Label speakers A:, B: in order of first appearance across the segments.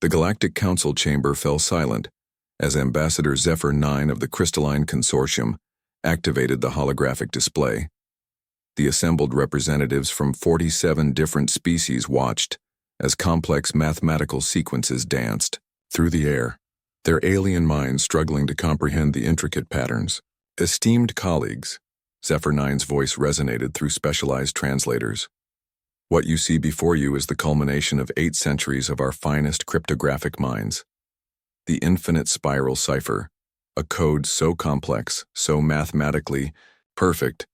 A: The Galactic Council chamber fell silent as Ambassador Zephyr 9 of the Crystalline Consortium activated the holographic display. The assembled representatives from 47 different species watched as complex mathematical sequences danced through the air, their alien minds struggling to comprehend the intricate patterns. Esteemed colleagues, Zephyr 9's voice resonated through specialized translators. What you see before you is the culmination of 8 centuries of our finest cryptographic minds. The infinite spiral cipher, a code so complex, so mathematically perfect,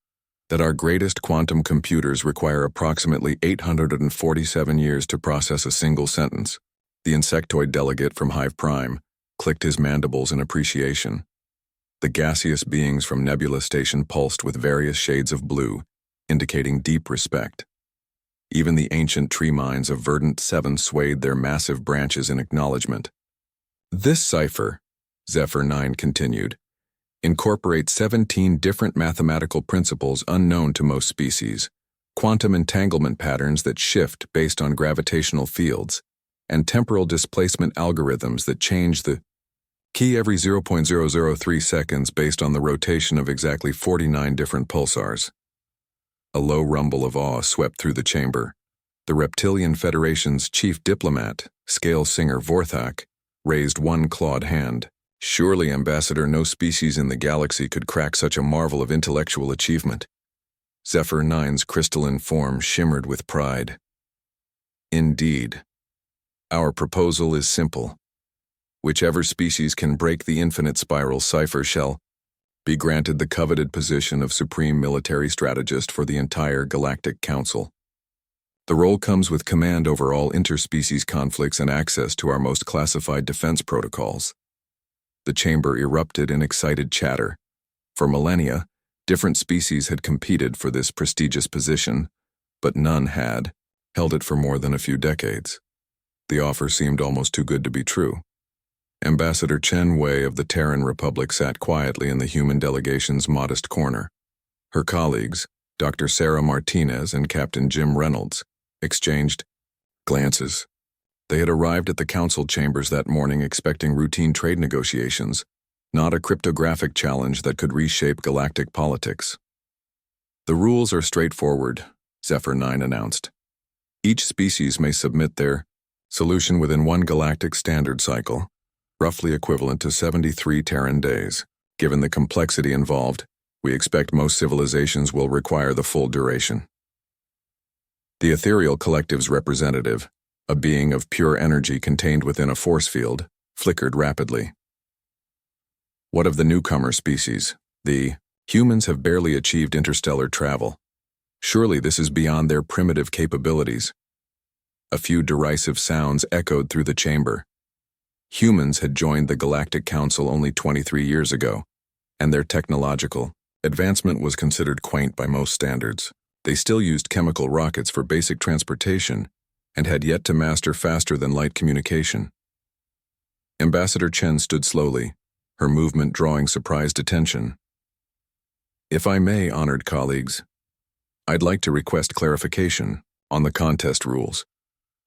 A: that our greatest quantum computers require approximately 847 years to process a single sentence. The insectoid delegate from Hive Prime clicked his mandibles in appreciation. The gaseous beings from Nebula Station pulsed with various shades of blue, indicating deep respect. Even the ancient tree minds of Verdant 7 swayed their massive branches in acknowledgement. This cipher, Zephyr 9 continued, incorporates 17 different mathematical principles unknown to most species, quantum entanglement patterns that shift based on gravitational fields, and temporal displacement algorithms that change the key every 0.003 seconds based on the rotation of exactly 49 different pulsars. A low rumble of awe swept through the chamber. The Reptilian Federation's chief diplomat, Scale Singer Vorthak, raised one clawed hand. Surely, Ambassador, no species in the galaxy could crack such a marvel of intellectual achievement. Zephyr 9's crystalline form shimmered with pride. Indeed. Our proposal is simple. Whichever species can break the infinite spiral cipher shall be granted the coveted position of Supreme Military Strategist for the entire Galactic Council. The role comes with command over all interspecies conflicts and access to our most classified defense protocols. The chamber erupted in excited chatter. For millennia, different species had competed for this prestigious position, but none had held it for more than a few decades. The offer seemed almost too good to be true. Ambassador Chen Wei of the Terran Republic sat quietly in the human delegation's modest corner. Her colleagues, Dr. Sarah Martinez and Captain Jim Reynolds, exchanged glances. They had arrived at the council chambers that morning expecting routine trade negotiations, not a cryptographic challenge that could reshape galactic politics. The rules are straightforward, Zephyr 9 announced. Each species may submit their solution within one galactic standard cycle, roughly equivalent to 73 Terran days. Given the complexity involved, we expect most civilizations will require the full duration. The Ethereal Collective's representative, a being of pure energy contained within a force field, flickered rapidly. What of the newcomer species? The humans have barely achieved interstellar travel. Surely this is beyond their primitive capabilities. A few derisive sounds echoed through the chamber. Humans had joined the Galactic Council only 23 years ago, and their technological advancement was considered quaint by most standards. They still used chemical rockets for basic transportation and had yet to master faster-than-light communication. Ambassador Chen stood slowly, her movement drawing surprised attention. If I may, honored colleagues, I'd like to request clarification on the contest rules.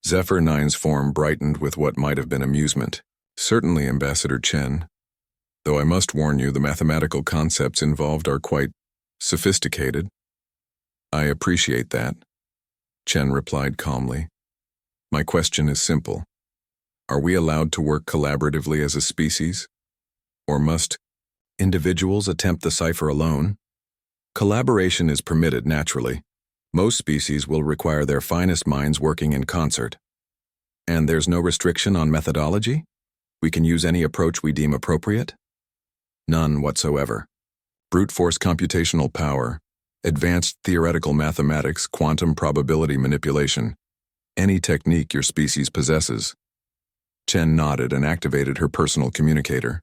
A: Zephyr 9's form brightened with what might have been amusement. Certainly, Ambassador Chen. Though I must warn you, the mathematical concepts involved are quite sophisticated. I appreciate that, Chen replied calmly. My question is simple. Are we allowed to work collaboratively as a species? Or must individuals attempt the cipher alone? Collaboration is permitted naturally. Most species will require their finest minds working in concert. And there's no restriction on methodology? We can use any approach we deem appropriate? None whatsoever. Brute force computational power, advanced theoretical mathematics, quantum probability manipulation, any technique your species possesses. Chen nodded and activated her personal communicator.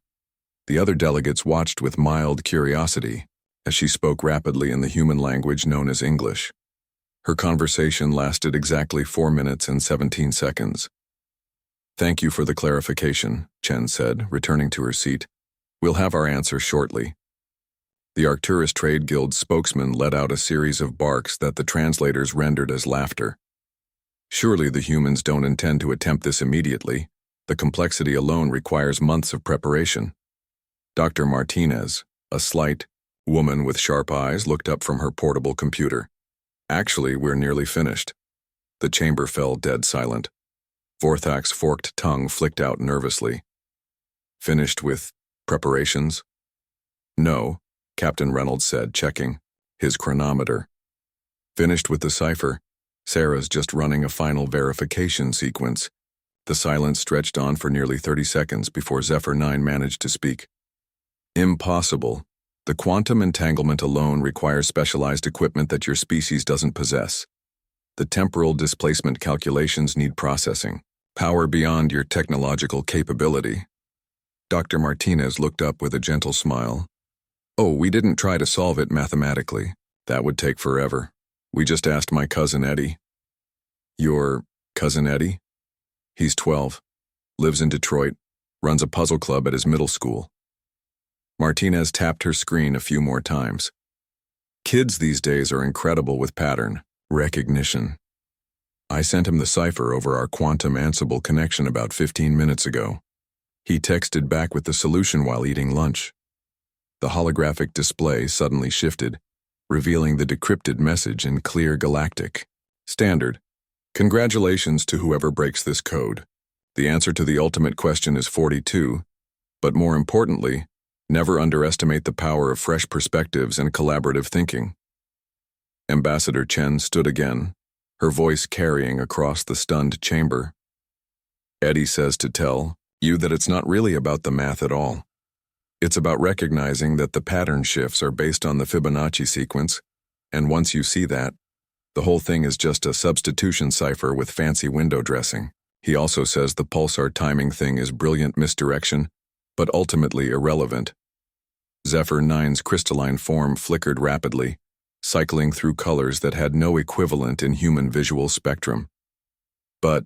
A: The other delegates watched with mild curiosity as she spoke rapidly in the human language known as English. Her conversation lasted exactly 4 minutes and 17 seconds. Thank you for the clarification, Chen said, returning to her seat. We'll have our answer shortly. The Arcturus Trade Guild spokesman let out a series of barks that the translators rendered as laughter. Surely the humans don't intend to attempt this immediately. The complexity alone requires months of preparation. Dr. Martinez, a slight woman with sharp eyes, looked up from her portable computer. Actually, we're nearly finished. The chamber fell dead silent. Vorthak's forked tongue flicked out nervously. Finished with preparations? No, Captain Reynolds said, checking his chronometer. Finished with the cipher. Sarah's just running a final verification sequence. The silence stretched on for nearly 30 seconds before Zephyr 9 managed to speak. Impossible. The quantum entanglement alone requires specialized equipment that your species doesn't possess. The temporal displacement calculations need processing, power beyond your technological capability. Dr. Martinez looked up with a gentle smile. Oh, we didn't try to solve it mathematically. That would take forever. We just asked my cousin Eddie. Your cousin Eddie? He's 12, lives in Detroit, runs a puzzle club at his middle school. Martinez tapped her screen a few more times. Kids these days are incredible with pattern recognition. I sent him the cipher over our quantum Ansible connection about 15 minutes ago. He texted back with the solution while eating lunch. The holographic display suddenly shifted, revealing the decrypted message in clear Galactic. Standard. Congratulations to whoever breaks this code. The answer to the ultimate question is 42, but more importantly, never underestimate the power of fresh perspectives and collaborative thinking. Ambassador Chen stood again, her voice carrying across the stunned chamber. Eddie says to tell you that it's not really about the math at all. It's about recognizing that the pattern shifts are based on the Fibonacci sequence, and once you see that, the whole thing is just a substitution cipher with fancy window dressing. He also says the pulsar timing thing is brilliant misdirection, but ultimately irrelevant. Zephyr 9's crystalline form flickered rapidly, cycling through colors that had no equivalent in human visual spectrum. But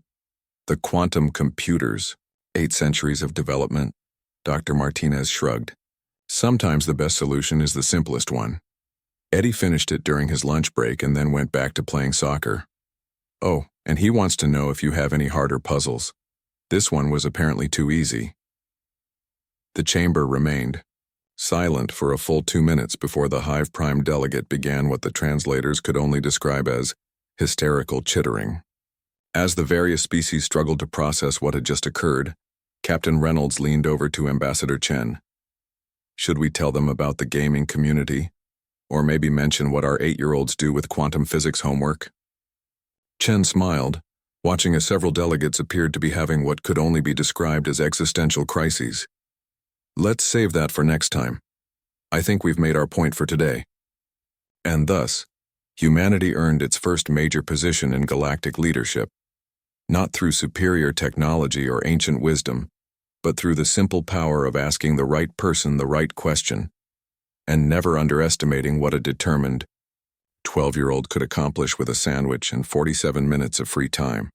A: the quantum computers, 8 centuries of development, Dr. Martinez shrugged. Sometimes the best solution is the simplest one. Eddie finished it during his lunch break and then went back to playing soccer. Oh, and he wants to know if you have any harder puzzles. This one was apparently too easy. The chamber remained silent for a full 2 minutes before the Hive Prime delegate began what the translators could only describe as hysterical chittering. As the various species struggled to process what had just occurred, Captain Reynolds leaned over to Ambassador Chen. Should we tell them about the gaming community? Or maybe mention what our 8-year-olds do with quantum physics homework? Chen smiled, watching as several delegates appeared to be having what could only be described as existential crises. Let's save that for next time. I think we've made our point for today. And thus, humanity earned its first major position in galactic leadership, not through superior technology or ancient wisdom, but through the simple power of asking the right person the right question, and never underestimating what a determined 12-year-old could accomplish with a sandwich and 47 minutes of free time.